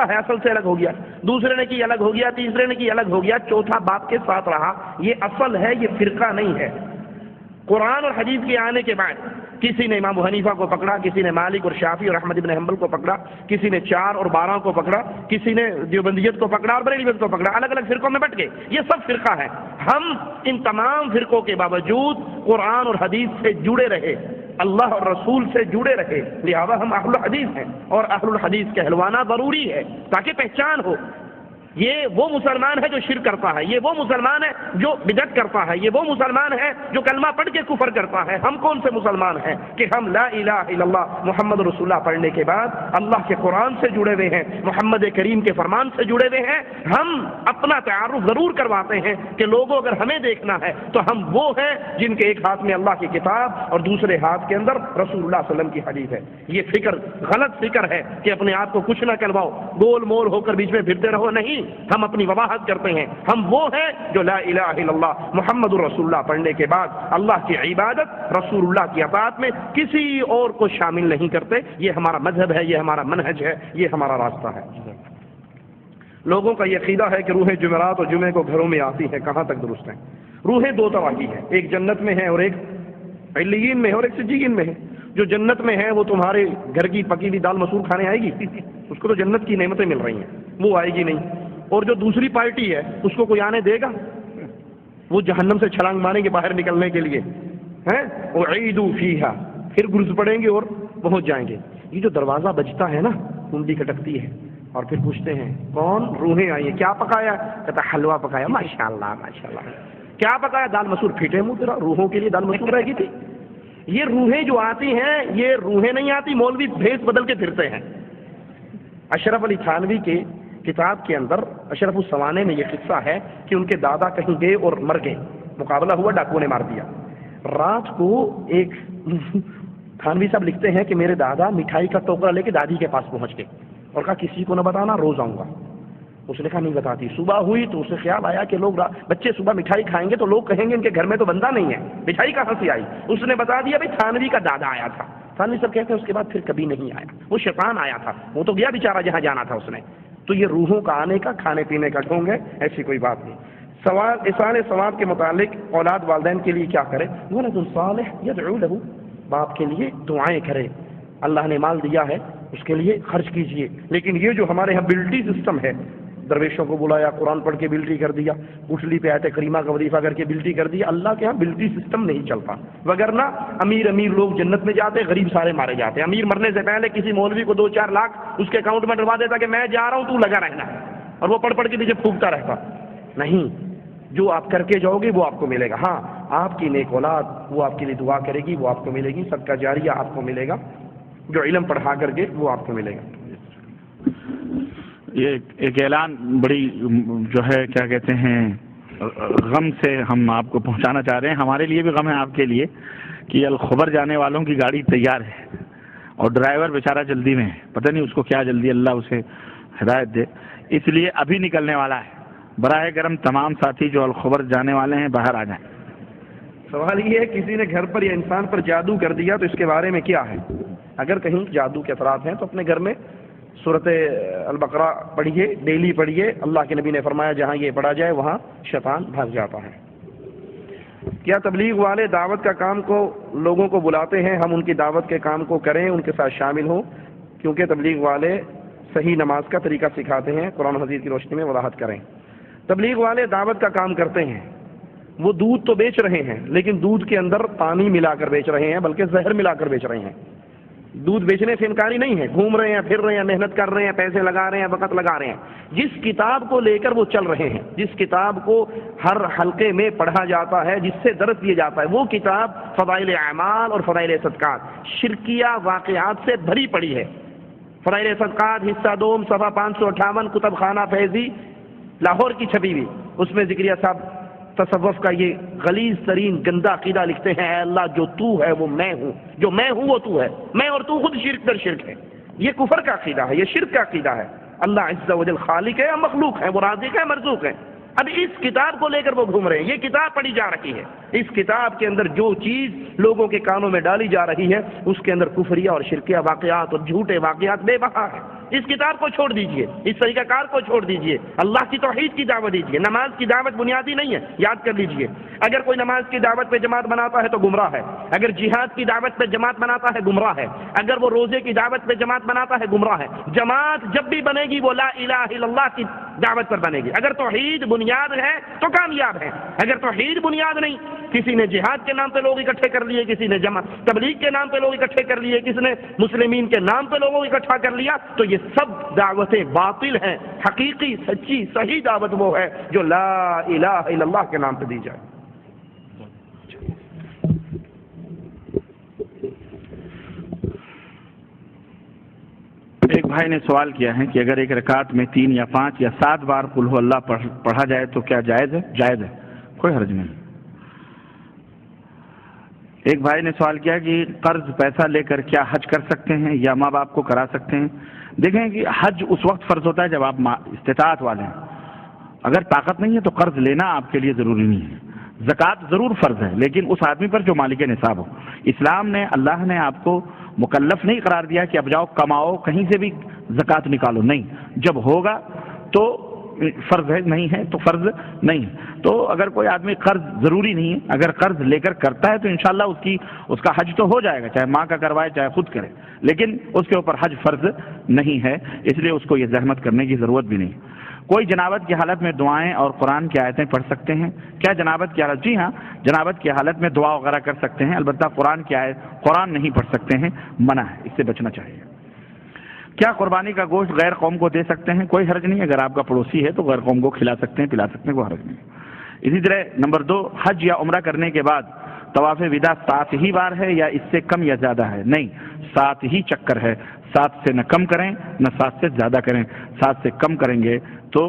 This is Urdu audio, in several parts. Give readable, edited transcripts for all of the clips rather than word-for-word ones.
ہے اصل سے الگ ہو گیا، دوسرے نے کی الگ ہو گیا، تیسرے نے کی الگ ہو گیا، چوتھا باپ کے ساتھ رہا، یہ اصل ہے، یہ فرقہ نہیں ہے۔ قرآن اور حدیث کے آنے کے بعد کسی نے امام ابو حنیفہ کو پکڑا، کسی نے مالک اور شافعی اور احمد بن حنبل کو پکڑا، کسی نے 4 اور 12 کو پکڑا، کسی نے دیوبندیت کو پکڑا اور بریلویت کو پکڑا، الگ الگ فرقوں میں بٹ گئے، یہ سب فرقہ ہے۔ ہم ان تمام فرقوں کے باوجود قرآن اور حدیث سے جڑے رہے، اللہ اور رسول سے جڑے رہے، لہذا ہم اہل الحدیث ہیں، اور اہل الحدیث کہلوانا ضروری ہے تاکہ پہچان ہو۔ یہ وہ مسلمان ہے جو شرک کرتا ہے، یہ وہ مسلمان ہے جو بدعت کرتا ہے، یہ وہ مسلمان ہے جو کلمہ پڑھ کے کفر کرتا ہے۔ ہم کون سے مسلمان ہیں کہ ہم لا الہ الا اللہ محمد رسول اللہ پڑھنے کے بعد اللہ کے قرآن سے جڑے ہوئے ہیں، محمد کریم کے فرمان سے جڑے ہوئے ہیں۔ ہم اپنا تعارف ضرور کرواتے ہیں کہ لوگوں اگر ہمیں دیکھنا ہے تو ہم وہ ہیں جن کے ایک ہاتھ میں اللہ کی کتاب اور دوسرے ہاتھ کے اندر رسول اللہ صلی اللہ علیہ وسلم کی حدیث ہے۔ یہ فکر غلط فکر ہے کہ اپنے آپ کو کچھ نہ کہلواؤ، گول مول ہو کر بیچ میں پھرتے رہو، نہیں، ہم اپنی وضاحت کرتے ہیں، ہم وہ ہیں جو لا الہ الا اللہ محمد رسول اللہ پڑھنے کے بعد اللہ کی عبادت، رسول اللہ کی اطاعت میں کسی اور کو شامل نہیں کرتے۔ یہ ہمارا مذہب ہے، یہ ہمارا منہج ہے، یہ ہمارا راستہ ہے۔ لوگوں کا یہ عقیدہ ہے کہ روحیں جمعرات اور جمعے کو گھروں میں آتی ہیں، کہاں تک درست ہیں؟ روحیں 2 طرح کی ہیں، ایک جنت میں ہے اور ایک علیین میں ہے اور ایک سجین میں ہے۔ جو جنت میں ہے وہ تمہارے گھر کی پکی ہوئی دال مسور کھانے آئے گی، اس کو تو جنت کی نعمتیں مل رہی ہیں، وہ آئے گی نہیں۔ اور جو دوسری پارٹی ہے اس کو کوئی آنے دے گا؟ وہ جہنم سے چھلانگ ماریں گے باہر نکلنے کے لیے، ہیں اعیدوا فیہا، پھر گرز پڑیں گے اور پہنچ جائیں گے۔ یہ جو دروازہ بجتا ہے نا، کنڈی کٹکتی ہے اور پھر پوچھتے ہیں کون؟ روحیں آئی ہیں۔ کیا پکایا؟ کہتا حلوہ پکایا۔ ماشاءاللہ ماشاءاللہ۔ کیا پکایا؟ دال مسور۔ پھیٹے منہ تیرا، روحوں کے لیے دال مسور رہ گئی تھی؟ یہ روحیں جو آتی ہیں یہ روحیں نہیں آتی، مولوی بھیس بدل کے پھرتے ہیں۔ اشرف علی تھانوی کے کتاب کے اندر اشرف السوانے میں یہ قصہ ہے کہ ان کے دادا کہیں گئے اور مر گئے، مقابلہ ہوا، ڈاکوؤں نے مار دیا۔ رات کو ایک تھانوی صاحب لکھتے ہیں کہ میرے دادا مٹھائی کا ٹوکرا لے کے دادی کے پاس پہنچ گئے اور کہا کسی کو نہ بتانا، روز آؤں گا۔ اس نے کہا نہیں بتاتی۔ صبح ہوئی تو اسے خیال آیا کہ لوگ بچے صبح مٹھائی کھائیں گے تو لوگ کہیں گے ان کے گھر میں تو بندہ نہیں ہے، مٹھائی کہاں سے آئی؟ اس نے بتا دیا بھائی تھانوی کا دادا آیا تھا۔ تھانوی صاحب کہتے ہیں اس کے بعد پھر کبھی نہیں آیا، وہ شیطان آیا تھا، وہ تو گیا بیچارہ جہاں جانا تھا اس نے۔ تو یہ روحوں کا آنے کا کھانے پینے کا ڈھونگ ہے، ایسی کوئی بات نہیں۔ سوال احسان ثواب کے متعلق اولاد والدین کے لیے کیا کرے؟ ولد صالح یدعو له، باپ کے لیے دعائیں کرے، اللہ نے مال دیا ہے اس کے لیے خرچ کیجئے۔ لیکن یہ جو ہمارے یہاں بلٹی سسٹم ہے، درویشوں کو بلایا، قرآن پڑھ کے بلٹی کر دیا، گٹھلی پہ آیت کریمہ کا وظیفہ کر کے بلٹی کر دیا، اللہ کے ہاں بلٹی سسٹم نہیں چلتا، وگرنہ امیر لوگ جنت میں جاتے، غریب سارے مارے جاتے۔ امیر مرنے سے پہلے کسی مولوی کو 2-4 لاکھ اس کے اکاؤنٹ میں ڈلوا دیتا کہ میں جا رہا ہوں تو لگا رہنا، اور وہ پڑھ کے نیچے پھونکتا رہتا۔ نہیں، جو آپ کر کے جاؤ گے وہ آپ کو ملے گا۔ ہاں، آپ کی نیک اولاد وہ آپ کے لیے دعا کرے گی، وہ آپ کو ملے گی، صدقہ جاریہ آپ کو ملے گا، جو علم پڑھا کر کے وہ آپ کو ملے گا۔ یہ ایک اعلان بڑی جو ہے کیا کہتے ہیں غم سے ہم آپ کو پہنچانا چاہ رہے ہیں، ہمارے لیے بھی غم ہے آپ کے لیے، کہ الخبر جانے والوں کی گاڑی تیار ہے اور ڈرائیور بیچارہ جلدی میں ہے، پتہ نہیں اس کو کیا جلدی، اللہ اسے ہدایت دے، اس لیے ابھی نکلنے والا ہے۔ براہ کرم تمام ساتھی جو الخبر جانے والے ہیں باہر آ جائیں۔ سوال یہ ہے کسی نے گھر پر یا انسان پر جادو کر دیا تو اس کے بارے میں کیا ہے؟ اگر کہیں جادو کے اثرات ہیں تو اپنے گھر میں سورۃ البقرہ پڑھیے، ڈیلی پڑھیے، اللہ کے نبی نے فرمایا جہاں یہ پڑھا جائے وہاں شیطان بھاگ جاتا ہے۔ کیا تبلیغ والے دعوت کا کام کو لوگوں کو بلاتے ہیں، ہم ان کی دعوت کے کام کو کریں، ان کے ساتھ شامل ہوں؟ کیونکہ تبلیغ والے صحیح نماز کا طریقہ سکھاتے ہیں، قرآن حدیث کی روشنی میں وضاحت کریں۔ تبلیغ والے دعوت کا کام کرتے ہیں، وہ دودھ تو بیچ رہے ہیں لیکن دودھ کے اندر پانی ملا کر بیچ رہے ہیں، بلکہ زہر ملا کر بیچ رہے ہیں۔ دودھ بیچنے سے انکاری نہیں ہے، گھوم رہے ہیں، پھر رہے ہیں، محنت کر رہے ہیں، پیسے لگا رہے ہیں، وقت لگا رہے ہیں۔ جس کتاب کو لے کر وہ چل رہے ہیں، جس کتاب کو ہر حلقے میں پڑھا جاتا ہے، جس سے درس دیا جاتا ہے، وہ کتاب فضائل اعمال اور فضائل صدقات شرکیہ واقعات سے بھری پڑی ہے۔ فضائل صدقات حصہ دوم صفحہ 558 کتب خانہ فیضی لاہور کی چھپی ہوئی، اس میں ذکریہ صاحب تصوف کا یہ غلیظ ترین گندا عقیدہ لکھتے ہیں، اے اللہ جو تو ہے وہ میں ہوں، جو میں ہوں وہ تو ہے، میں اور تو خود شرک در شرک ہے۔ یہ کفر کا عقیدہ ہے، یہ شرک کا عقیدہ ہے۔ اللہ عز و جل خالق ہے یا مخلوق ہے، وہ رازق ہے مرزوق ہے۔ اب اس کتاب کو لے کر وہ گھوم رہے ہیں، یہ کتاب پڑھی جا رہی ہے، اس کتاب کے اندر جو چیز لوگوں کے کانوں میں ڈالی جا رہی ہے اس کے اندر کفریہ اور شرکیہ واقعات اور جھوٹے واقعات بے بہا ہے۔ اس کتاب کو چھوڑ دیجئے، اس طریقہ کار کو چھوڑ دیجئے، اللہ کی توحید کی دعوت دیجئے۔ نماز کی دعوت بنیادی نہیں ہے، یاد کر لیجئے۔ اگر کوئی نماز کی دعوت پہ جماعت بناتا ہے تو گمراہ ہے، اگر جہاد کی دعوت پہ جماعت بناتا ہے گمراہ ہے، اگر وہ روزے کی دعوت پہ جماعت بناتا ہے گمراہ ہے۔ جماعت جب بھی بنے گی وہ لا الہ الا اللہ کی دعوت پر بنے گی۔ اگر توحید بنیاد ہے تو کامیاب ہے، اگر توحید بنیاد نہیں، کسی نے جہاد کے نام پہ لوگ اکٹھے کر لیے، کسی نے تبلیغ کے نام پہ لوگ اکٹھے کر لیے، کسی نے مسلمین کے نام پہ لوگوں کو اکٹھا کر لیا، تو یہ سب دعوتیں باطل ہیں۔ حقیقی سچی صحیح دعوت وہ ہے جو لا الہ الا اللہ کے نام پہ دی جائے۔ ایک بھائی نے سوال کیا ہے کہ اگر ایک رکعت میں 3 یا 5 یا 7 بار قل ہو اللہ پڑھا جائے تو کیا جائز ہے؟ جائز ہے، کوئی حرج نہیں۔ ایک بھائی نے سوال کیا کہ قرض پیسہ لے کر کیا حج کر سکتے ہیں یا ماں باپ کو کرا سکتے ہیں؟ دیکھیں کہ حج اس وقت فرض ہوتا ہے جب آپ استطاعت والے ہیں، اگر طاقت نہیں ہے تو قرض لینا آپ کے لیے ضروری نہیں ہے۔ زکوٰۃ ضرور فرض ہے لیکن اس آدمی پر جو مالک نصاب ہو۔ اسلام نے، اللہ نے آپ کو مکلف نہیں قرار دیا کہ اب جاؤ کماؤ کہیں سے بھی زکوٰۃ نکالو، نہیں، جب ہوگا تو فرض ہے، نہیں ہے تو فرض نہیں ہے۔ تو اگر کوئی آدمی قرض ضروری نہیں ہے، اگر قرض لے کر کرتا ہے تو انشاءاللہ اس کا حج تو ہو جائے گا، چاہے ماں کا کروائے چاہے خود کرے، لیکن اس کے اوپر حج فرض نہیں ہے، اس لیے اس کو یہ زحمت کرنے کی ضرورت بھی نہیں۔ کوئی جنابت کی حالت میں دعائیں اور قرآن کی آیتیں پڑھ سکتے ہیں کیا؟ جنابت کی حالت، جی ہاں، جنابت کی حالت میں دعا وغیرہ کر سکتے ہیں، البتہ قرآن نہیں پڑھ سکتے ہیں، منع ہے، اس سے بچنا چاہیے۔ کیا قربانی کا گوشت غیر قوم کو دے سکتے ہیں؟ کوئی حرج نہیں، اگر آپ کا پڑوسی ہے تو غیر قوم کو کھلا سکتے ہیں، پلا سکتے ہیں، کوئی حرج نہیں۔ اسی طرح نمبر 2، حج یا عمرہ کرنے کے بعد طواف وداع 7 ہی بار ہے یا اس سے کم یا زیادہ ہے؟ نہیں، 7 ہی چکر ہے، 7 سے نہ کم کریں نہ 7 سے زیادہ کریں۔ 7 سے کم کریں گے تو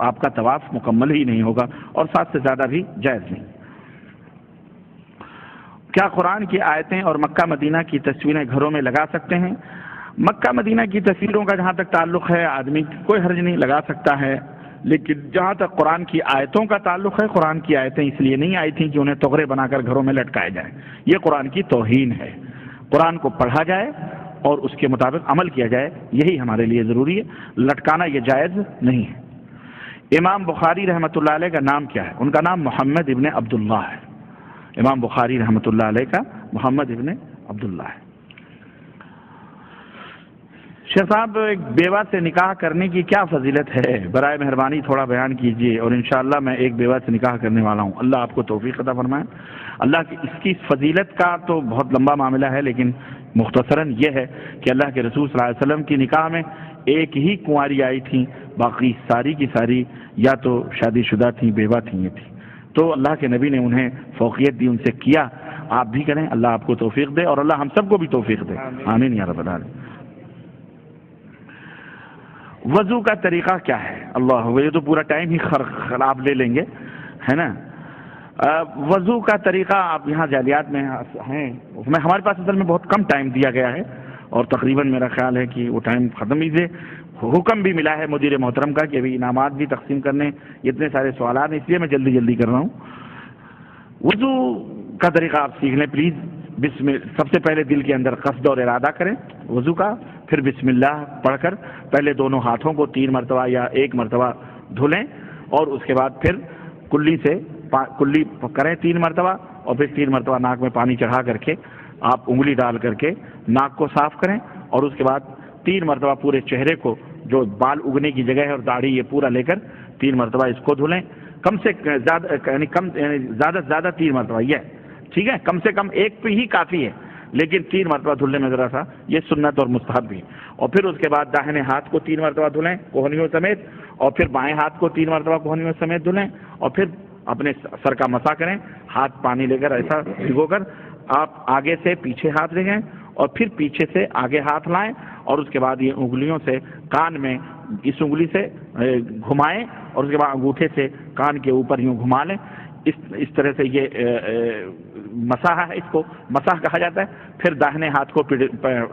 آپ کا طواف مکمل ہی نہیں ہوگا اور 7 سے زیادہ بھی جائز نہیں۔ کیا قرآن کی آیتیں اور مکہ مدینہ کی تصویریں گھروں میں لگا سکتے ہیں؟ مکہ مدینہ کی تصویروں کا جہاں تک تعلق ہے آدمی کوئی حرج نہیں، لگا سکتا ہے، لیکن جہاں تک قرآن کی آیتوں کا تعلق ہے، قرآن کی آیتیں اس لیے نہیں آئی تھیں کہ انہیں تغرے بنا کر گھروں میں لٹکائے جائیں، یہ قرآن کی توہین ہے۔ قرآن کو پڑھا جائے اور اس کے مطابق عمل کیا جائے، یہی ہمارے لیے ضروری ہے، لٹکانا یہ جائز نہیں ہے۔ امام بخاری رحمۃ اللہ علیہ کا نام کیا ہے؟ ان کا نام محمد ابن عبداللہ ہے۔ امام بخاری رحمۃ اللہ علیہ کا محمد ابن عبداللہ ہے۔ شیخ صاحب، ایک بیوہ سے نکاح کرنے کی کیا فضیلت ہے؟ برائے مہربانی تھوڑا بیان کیجیے، اور انشاءاللہ میں ایک بیوہ سے نکاح کرنے والا ہوں، اللہ آپ کو توفیق عطا فرمائے۔ اللہ کی اس کی فضیلت کا تو بہت لمبا معاملہ ہے، لیکن مختصراً یہ ہے کہ اللہ کے رسول صلی اللہ علیہ وسلم کی نکاح میں ایک ہی کنواری آئی تھیں، باقی ساری کی ساری یا تو شادی شدہ تھیں، بیوہ تھیں، یہ تھیں، تو اللہ کے نبی نے انہیں فوقیت دی، ان سے کیا، آپ بھی کریں، اللہ آپ کو توفیق دے اور اللہ ہم سب کو بھی توفیق دے، آمین یا رب العالمین۔ وضو کا طریقہ کیا ہے؟ اللہ، یہ تو پورا ٹائم ہی آپ لے لیں گے، ہے نا۔ وضو کا طریقہ آپ یہاں جالیات میں ہیں، ہمارے پاس اصل میں بہت کم ٹائم دیا گیا ہے اور تقریباً میرا خیال ہے کہ وہ ٹائم ختم ہی سے حکم بھی ملا ہے مدیر محترم کا کہ ابھی انعامات بھی تقسیم کرنے، اتنے سارے سوالات ہیں، اس لیے میں جلدی کر رہا ہوں۔ وضو کا طریقہ آپ سیکھ لیں پلیز۔ سب سے پہلے دل کے اندر قصد اور ارادہ کریں وضو کا، پھر بسم اللہ پڑھ کر پہلے دونوں ہاتھوں کو 3 مرتبہ یا 1 مرتبہ دھلیں، اور اس کے بعد پھر کلی کریں 3 مرتبہ، اور پھر 3 مرتبہ ناک میں پانی چڑھا کر کے آپ انگلی ڈال کر کے ناک کو صاف کریں، اور اس کے بعد 3 مرتبہ پورے چہرے کو، جو بال اگنے کی جگہ ہے اور داڑھی یہ پورا لے کر 3 مرتبہ اس کو دھلیں، کم سے زیادہ 3 مرتبہ، یہ ٹھیک ہے، کم سے کم 1 پہ ہی کافی ہے، لیکن 3 مرتبہ دھلنے میں ذرا سا یہ سنت اور مستحب بھی۔ اور پھر اس کے بعد داہنے ہاتھ کو 3 مرتبہ دھلیں کوہنیوں سمیت، اور پھر بائیں ہاتھ کو 3 مرتبہ کوہنیوں سمیت دھلیں، اور پھر اپنے سر کا مسا کریں، ہاتھ پانی لے کر ایسا بھگو کر آپ آگے سے پیچھے ہاتھ لے جائیں، اور پھر پیچھے سے آگے ہاتھ لائیں، اور اس کے بعد یہ انگلیوں سے کان میں اس انگلی سے گھمائیں، اور اس کے بعد انگوٹھے سے کان کے اوپر یوں گھما لیں، اس طرح سے یہ مساح ہے، اس کو مساح کہا جاتا ہے۔ پھر داہنے ہاتھ کو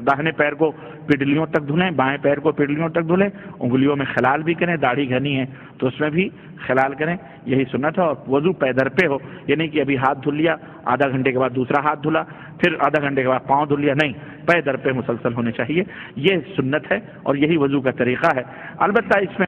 داہنے پیر کو پڈلیوں تک دھلیں، بائیں پیر کو پڈلیوں تک دھلیں، انگلیوں میں خلال بھی کریں، داڑھی گھنی ہے تو اس میں بھی خلال کریں، یہی سنت ہے۔ اور وضو پے در پہ ہو، یعنی کہ ابھی ہاتھ دھل لیا، آدھا گھنٹے کے بعد دوسرا ہاتھ دھلا، پھر آدھا گھنٹے کے بعد پاؤں دھل لیا، نہیں، پے در پہ مسلسل ہونے چاہیے، یہ سنت ہے اور یہی وضو کا طریقہ ہے۔ البتہ اس میں